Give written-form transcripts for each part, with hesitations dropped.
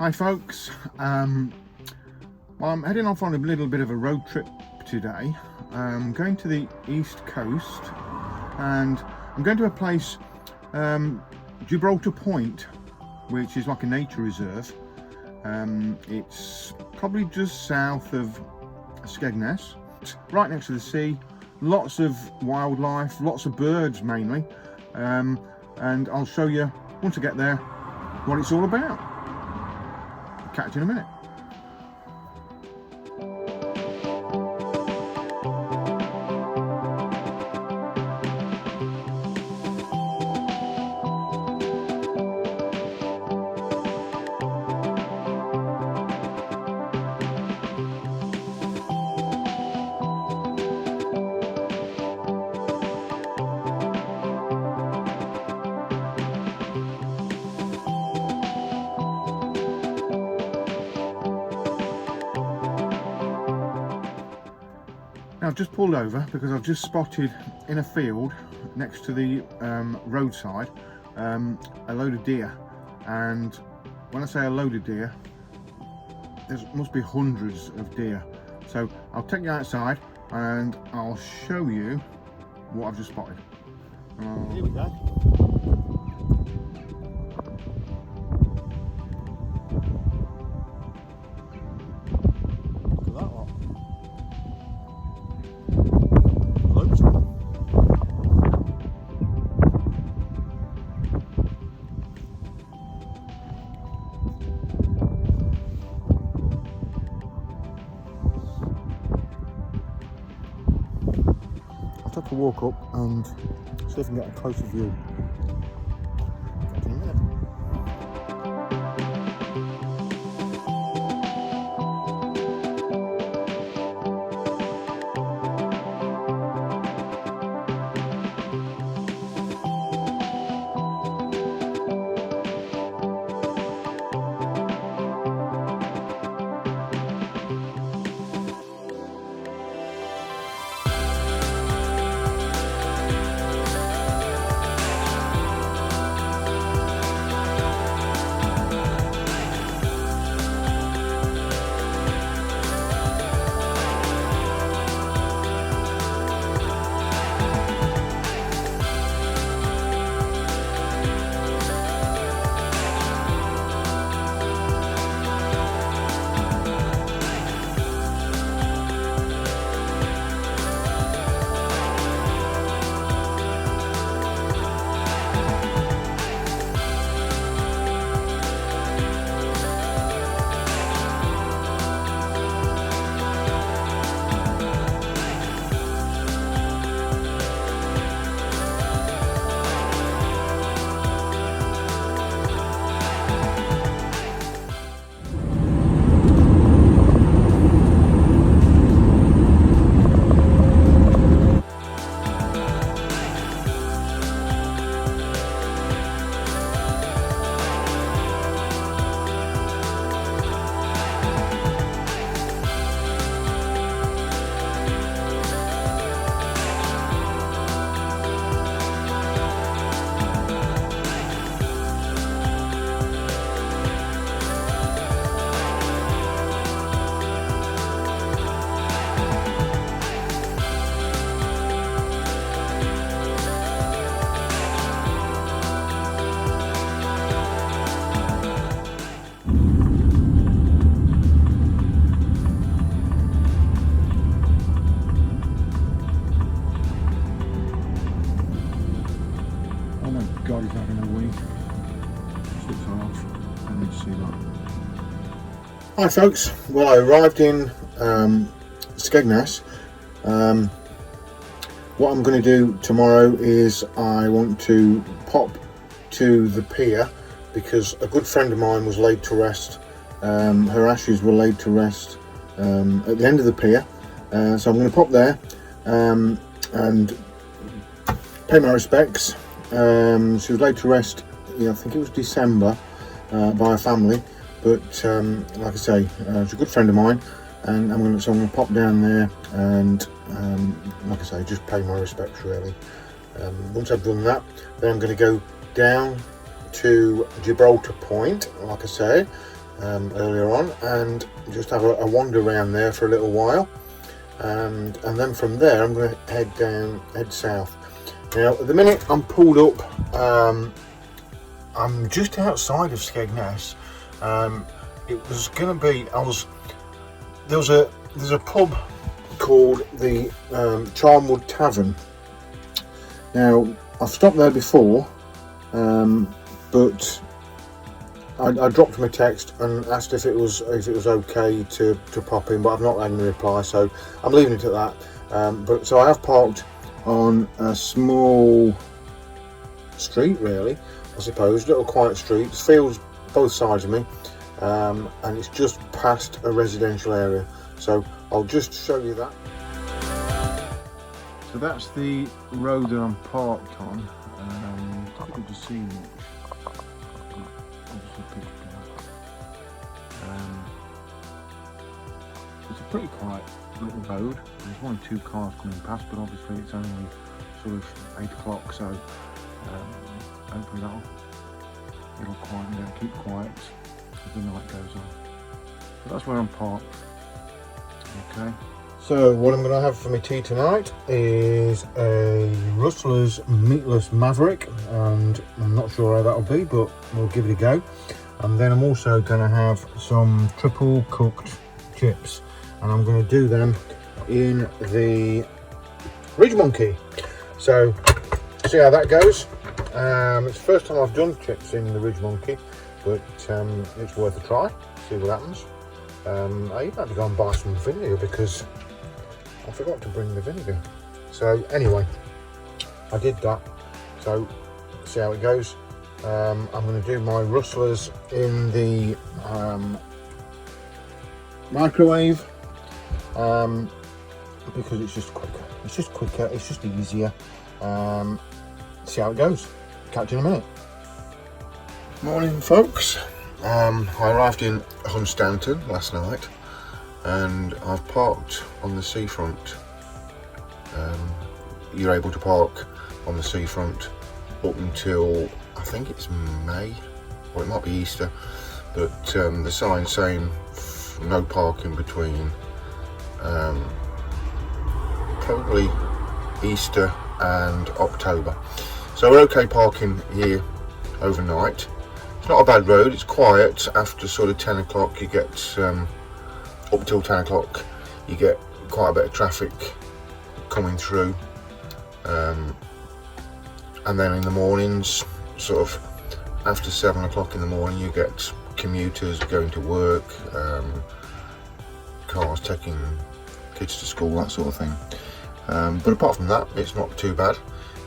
Hi folks, well, I'm heading off on a little bit of a road trip today. I'm going to the east coast and I'm going to a place, Gibraltar Point, which is like a nature reserve. It's probably just south of Skegness, right next to the sea, lots of wildlife, lots of birds mainly, and I'll show you once I get there what it's all about. Catch you in a minute. Now, I've just pulled over because I've just spotted in a field next to the roadside a load of deer, and when I say a load of deer, there must be hundreds of deer. So I'll take you outside and I'll show you what I've just spotted. Here we go. Take a walk up and see if I can get a closer view. God, he's having a wee. Switch off. I need to see that. Hi folks, well, I arrived in Skegness. What I'm going to do tomorrow is I want to pop to the pier because a good friend of mine was laid to rest. Her ashes were laid to rest at the end of the pier, so I'm going to pop there and pay my respects. She was laid to rest, I think it was December, by her family, but like I say, she's a good friend of mine, and I'm going to pop down there and like I say, just pay my respects really. Once I've done that, then I'm going to go down to Gibraltar Point, like I say, earlier on, and just have a wander around there for a little while, and then from there I'm going to head south. Now at the minute I'm pulled up, I'm just outside of Skegness. It was going to be, there's a pub called the Charnwood Tavern. Now I've stopped there before, but I dropped him a text and asked if it was okay to pop in, but I've not had any reply, so I'm leaving it at that. But so I have parked on a small street, really, I suppose, little quiet street. It feels both sides of me, and it's just past a residential area. So I'll just show you that. So that's the road that I'm parked on. It's difficult to see much. It's a pretty quiet little road. There's one or two cars coming past, but obviously it's only sort of 8 o'clock, so hopefully it'll quieten down, keep quiet as the night goes on. So that's where I'm parked. Okay. So what I'm going to have for my tea tonight is a Rustler's Meatless Maverick, and I'm not sure how that'll be, but we'll give it a go. And then I'm also going to have some triple cooked chips, and I'm going to do them in the Ridge Monkey. So see how that goes. It's the first time I've done chips in the Ridge Monkey, but it's worth a try, see what happens. I even had to go and buy some vinegar because I forgot to bring the vinegar. So anyway, I did that, so see how it goes. I'm going to do my rustlers in the microwave, because it's just quicker, it's just easier. See how it goes. Catch you in a minute. Morning, folks. I arrived in Hunstanton last night, and I've parked on the seafront. You're able to park on the seafront up until, I think it's May, or it might be Easter, but the sign saying no parking between probably Easter and October. So we're okay parking here overnight. It's not a bad road, it's quiet. After sort of 10 o'clock you get, up till 10 o'clock, you get quite a bit of traffic coming through. And then in the mornings, sort of after 7 o'clock in the morning, you get commuters going to work, cars taking kids to school, that sort of thing. But apart from that, it's not too bad.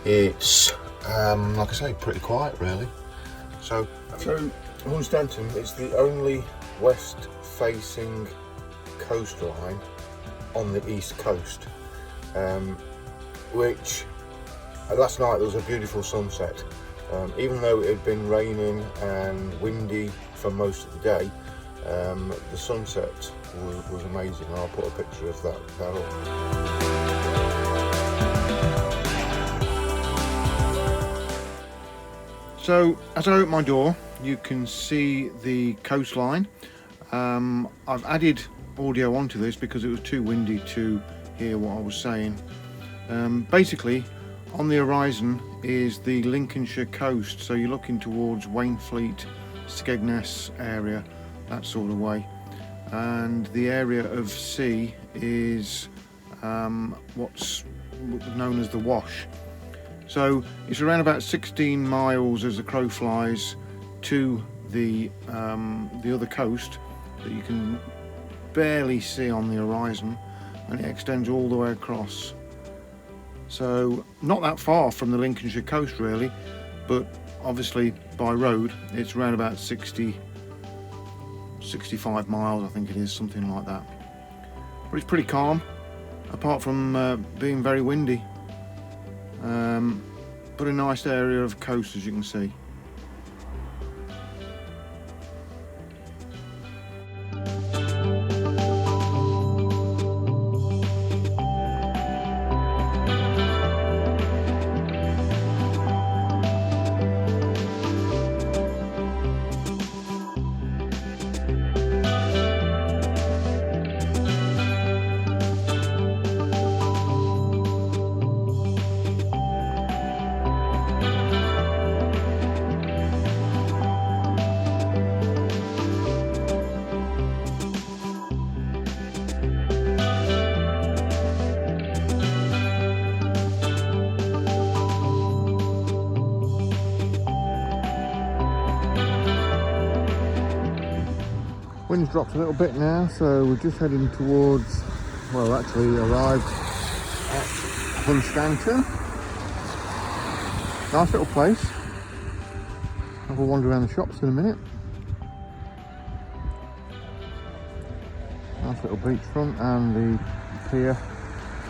It's, like I say, pretty quiet really. So Hunstanton is the only west-facing coastline on the east coast, which last night there was a beautiful sunset. Even though it had been raining and windy for most of the day, the sunset was amazing. I'll put a picture of that up. So as I open my door, you can see the coastline. I've added audio onto this because it was too windy to hear what I was saying. Basically, on the horizon is the Lincolnshire coast, so you're looking towards Wainfleet, Skegness area, that sort of way. And the area of sea is what's known as the Wash. So it's around about 16 miles as the crow flies to the other coast that you can barely see on the horizon, and it extends all the way across. So not that far from the Lincolnshire coast really, but obviously by road it's around about 65 miles, I think it is, something like that. But it's pretty calm, apart from being very windy. But a nice area of coast, as you can see. Wind's dropped a little bit now, so we're just heading towards, well, actually arrived at Hunstanton. Nice little place. Have a wander around the shops in a minute. Nice little beachfront and the pier,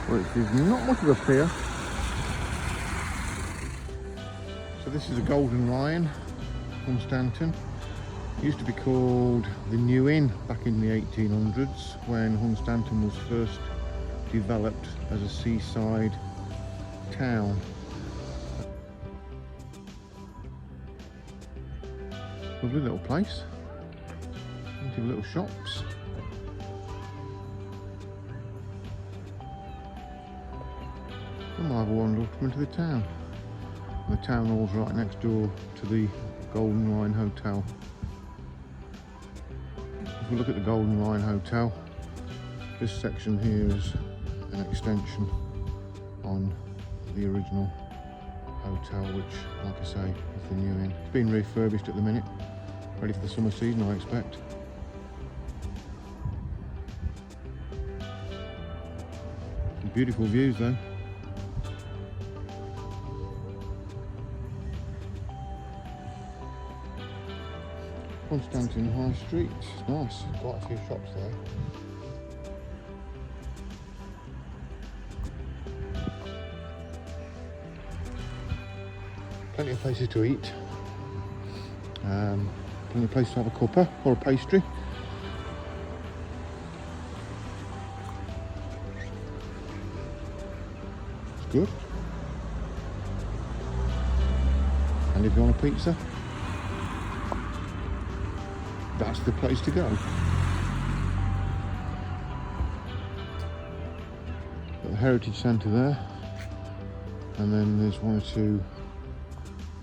which is not much of a pier. So this is a Golden Lion, Hunstanton. It used to be called the New Inn back in the 1800s when Hunstanton was first developed as a seaside town. Lovely little place, plenty of little shops. And we'll have a wander up into the town. And the town hall's right next door to the Golden Lion Hotel. If we look at the Golden Lion Hotel, this section here is an extension on the original hotel, which, like I say, is the New Inn. It's been refurbished at the minute, ready for the summer season, I expect. Some beautiful views though. Hunstanton High Street, it's nice, quite a few shops there. Plenty of places to eat, plenty of places to have a cuppa or a pastry. It's good. And if you want a pizza, that's the place to go. Got the Heritage Centre there, and then there's one or two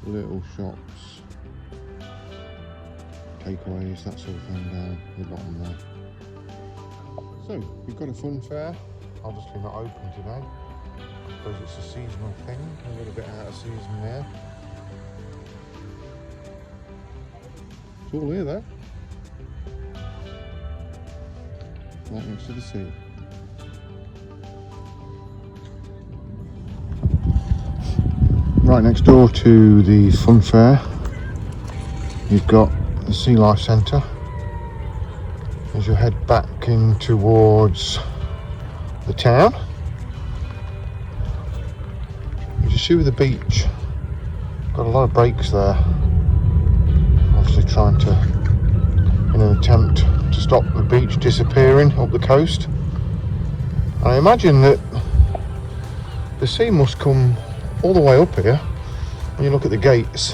little shops, takeaways, that sort of thing down the bottom there. So we've got a fun fair, obviously not open today. I suppose it's a seasonal thing, a little bit out of season there. It's all here though. Right next to the sea. Right next door to the fun fair, you've got the Sea Life Centre. As you head back in towards the town, as you see with the beach, got a lot of breaks there. Obviously trying to, in an attempt to stop the beach disappearing up the coast. And I imagine that the sea must come all the way up here. When you look at the gates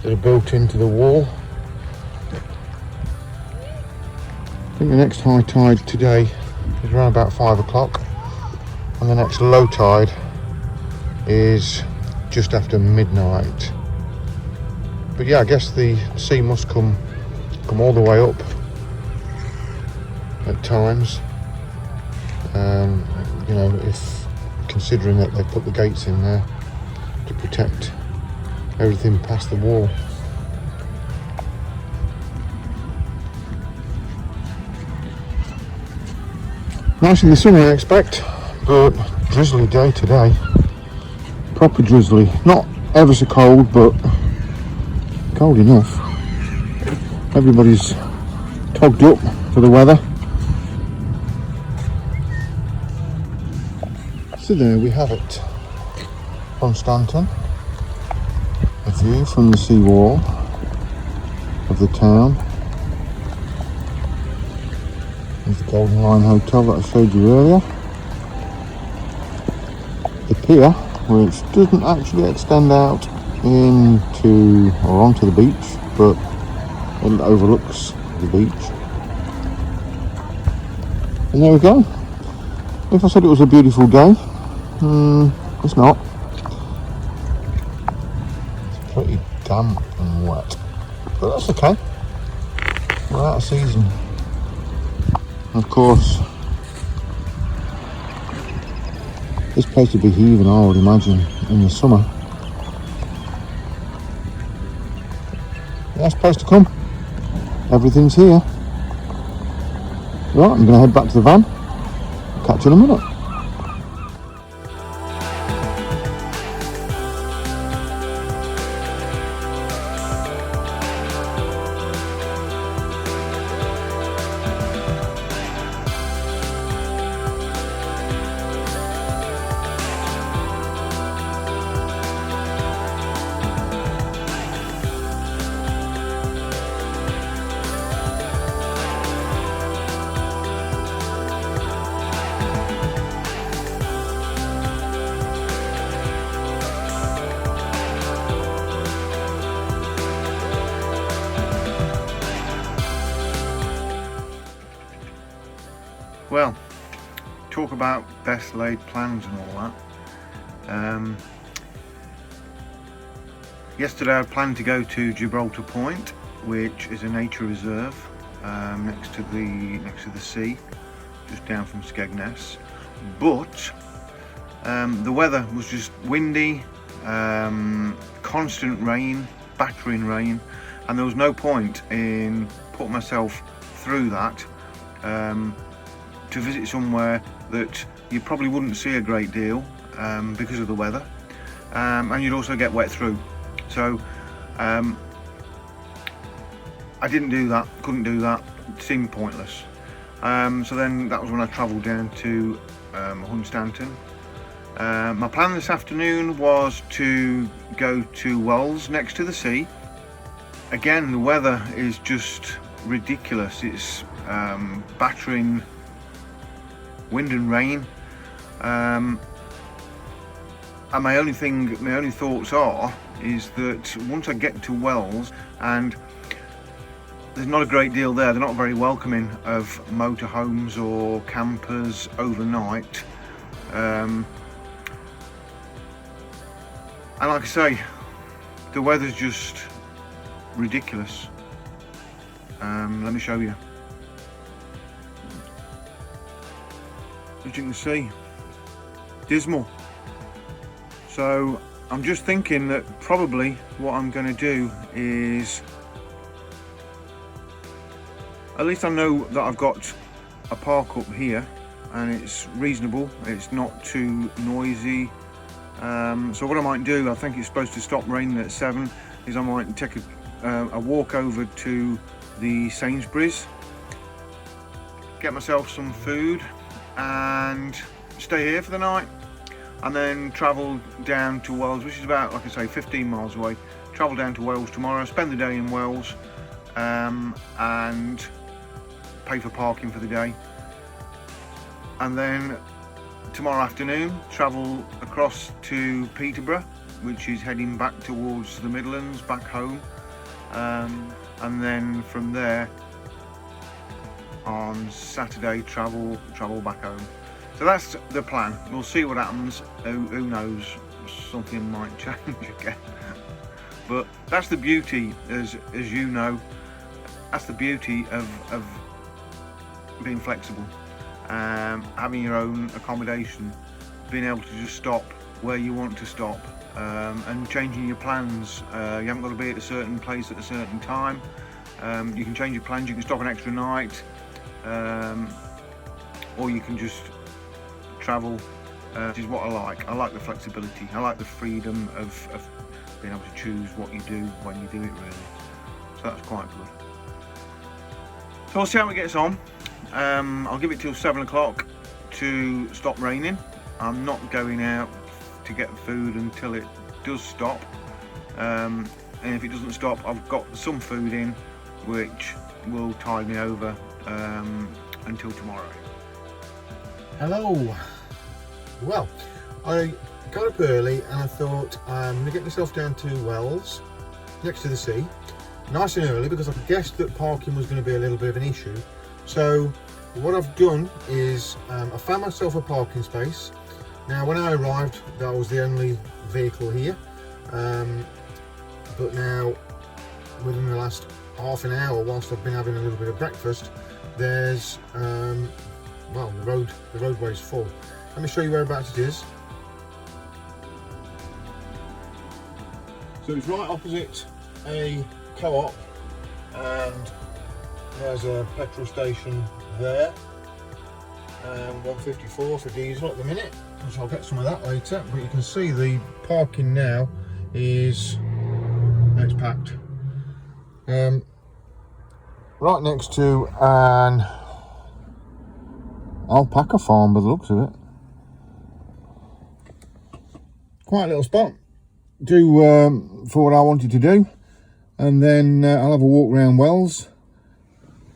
that are built into the wall. I think the next high tide today is around about 5 o'clock, and the next low tide is just after midnight. But yeah, I guess the sea must come all the way up at times. You know, if considering that they put the gates in there to protect everything past the wall. Nice in the summer, I expect, but drizzly day today. Proper drizzly. Not ever so cold, but cold enough. Everybody's togged up for the weather. So there we have it, Hunstanton, a view from the seawall of the town. There's the Golden Lion Hotel that I showed you earlier. The pier, which doesn't actually extend out into or onto the beach, but it overlooks the beach. And there we go. If I said it was a beautiful day, it's not. It's pretty damp and wet, but that's okay. We're out of season. Of course, this place would be heaving, I would imagine, in the summer. Nice place to come. everything's here. Right, I'm going to head back to the van. Catch you in a minute. Well, talk about best laid plans and all that. Yesterday I planned to go to Gibraltar Point, which is a nature reserve next to the sea, just down from Skegness. But the weather was just windy, constant rain, battering rain, and there was no point in putting myself through that to visit somewhere that you probably wouldn't see a great deal because of the weather, and you'd also get wet through. So I didn't do that, couldn't do that, it seemed pointless. So then that was when I travelled down to Hunstanton. My plan this afternoon was to go to Wells, next to the sea. Again, the weather is just ridiculous. It's battering wind and rain, and my only thoughts is that once I get to Wells, and there's not a great deal there, they're not very welcoming of motorhomes or campers overnight, and like I say, the weather's just ridiculous. Let me show you. As you can see, dismal. So I'm just thinking that probably what I'm going to do is, at least I know that I've got a park up here and it's reasonable, it's not too noisy. So what I might do, I think it's supposed to stop raining at 7, is I might take a walk over to the Sainsbury's, get myself some food and stay here for the night, and then travel down to Wells, which is about, like I say, 15 miles away. Travel down to Wales tomorrow, spend the day in Wales, and pay for parking for the day, and then tomorrow afternoon travel across to Peterborough, which is heading back towards the Midlands, back home, and then from there on Saturday travel back home. So that's the plan. We'll see what happens. Who knows, something might change again. But that's the beauty, as you know, that's the beauty of being flexible, having your own accommodation, being able to just stop where you want to stop, and changing your plans. You haven't got to be at a certain place at a certain time. You can change your plans, you can stop an extra night, or you can just travel, which is what I like. I like the flexibility, I like the freedom of being able to choose what you do when you do it, really. So that's quite good. So we'll see how it gets on. I'll give it till 7 o'clock to stop raining. I'm not going out to get food until it does stop, and if it doesn't stop, I've got some food in which will tide me over until tomorrow. Hello. Well, I got up early and I thought I'm going to get myself down to Wells, next to the sea, nice and early, because I guessed that parking was going to be a little bit of an issue. So what I've done is I found myself a parking space. Now when I arrived, that was the only vehicle here, but now within the last half an hour, whilst I've been having a little bit of breakfast, there's well, the roadway is full. Let me show you whereabouts it is. So it's right opposite a co-op, and There's a petrol station there. 154 for diesel at the minute, so I'll get some of that later. But you can see the parking now is it's packed. Right next to an alpaca farm by the looks of it. Quite a little spot for what I wanted to do, and then I'll have a walk around Wells,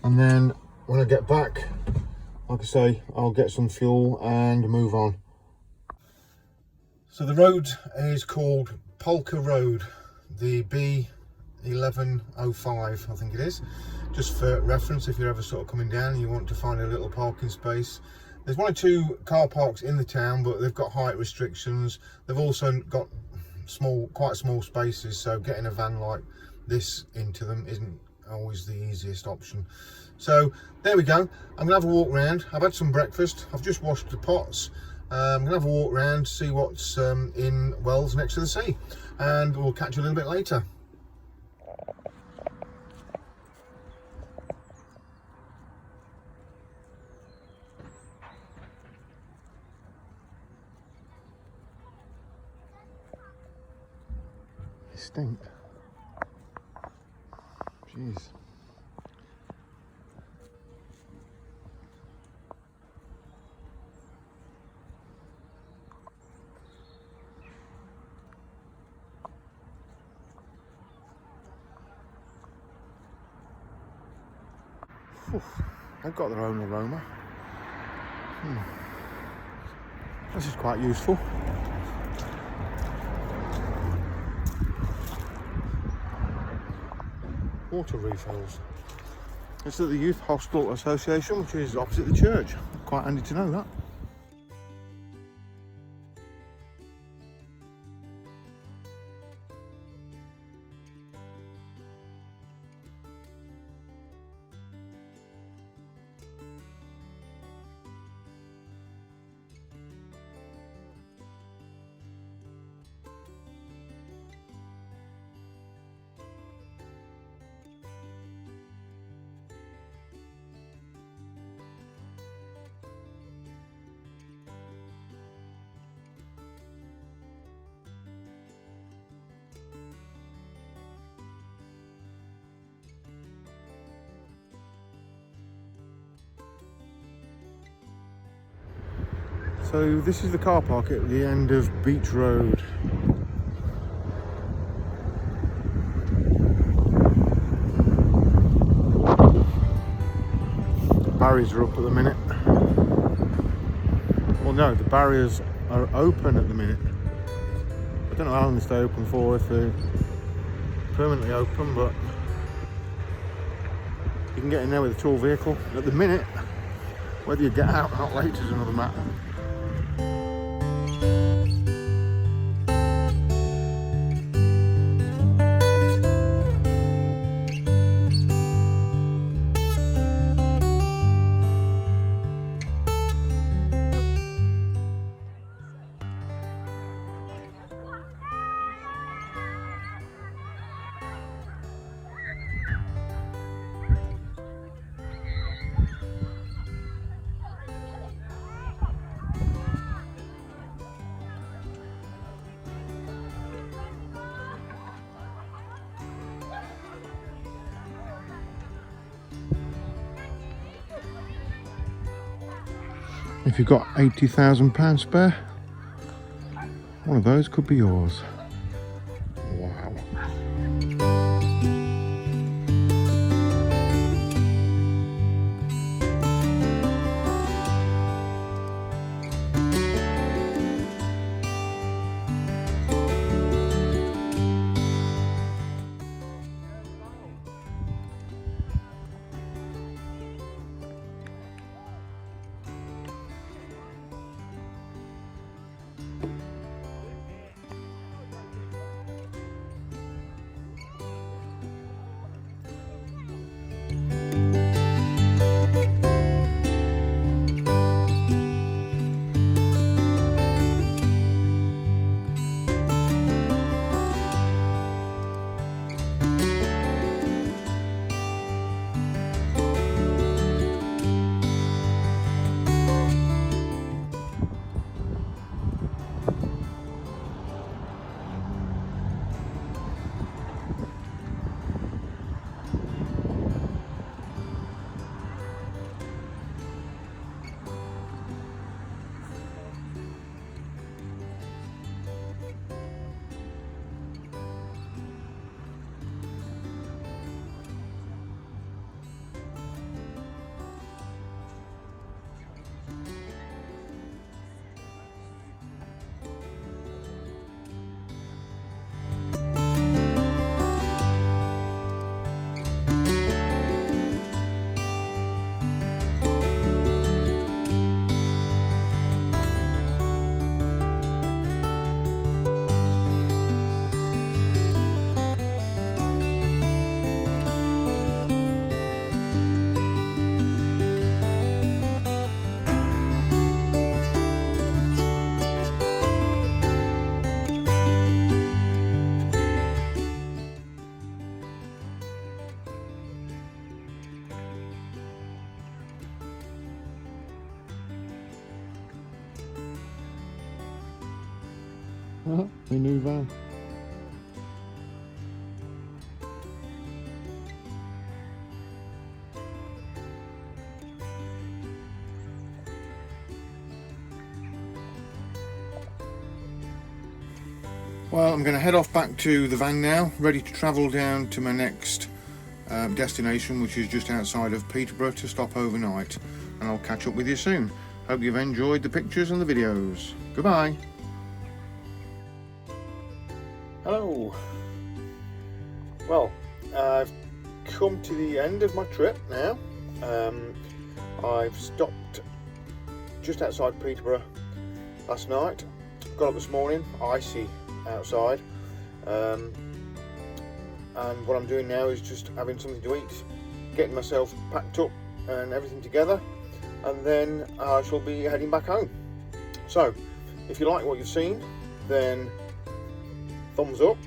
and then when I get back, like I say, I'll get some fuel and move on. So the road is called Polka Road, the B1105 I think it is, just for reference if you're ever sort of coming down and you want to find a little parking space. There's 1 or 2 car parks in the town, but they've got height restrictions. They've also got quite small spaces, so getting a van like this into them isn't always the easiest option. So there we go. I'm gonna have a walk around. I've had some breakfast. I've just washed the pots. I'm gonna have a walk around, see what's in Wells next to the sea, and we'll catch you a little bit later. Stink. Jeez. They've got their own aroma. This is quite useful. Water refills. It's at the Youth Hostel Association, which is opposite the church. Quite handy to know that. So this is the car park at the end of Beach Road. Barriers are up at the minute. Well no, the barriers are open at the minute. I don't know how long they stay open for, if they're permanently open, but you can get in there with a tall vehicle. At the minute, whether you get out or not later is another matter. If you've got £80,000 spare, one of those could be yours. Wow. My new van. Well, I'm going to head off back to the van now, ready to travel down to my next destination, which is just outside of Peterborough, to stop overnight, and I'll catch up with you soon. Hope you've enjoyed the pictures and the videos. Goodbye. Hello. Well, I've come to the end of my trip now. I've stopped just outside Peterborough last night. Got up this morning, icy outside, and what I'm doing now is just having something to eat, getting myself packed up and everything together, and then I shall be heading back home. So if you like what you've seen, then thumbs up.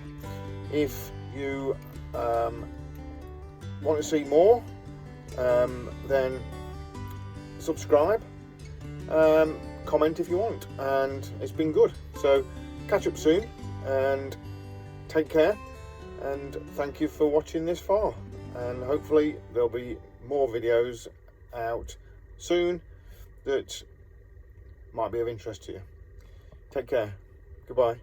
If you want to see more, then subscribe, comment if you want, and it's been good. So catch up soon and take care, and thank you for watching this far, and hopefully there'll be more videos out soon that might be of interest to you. Take care. Goodbye.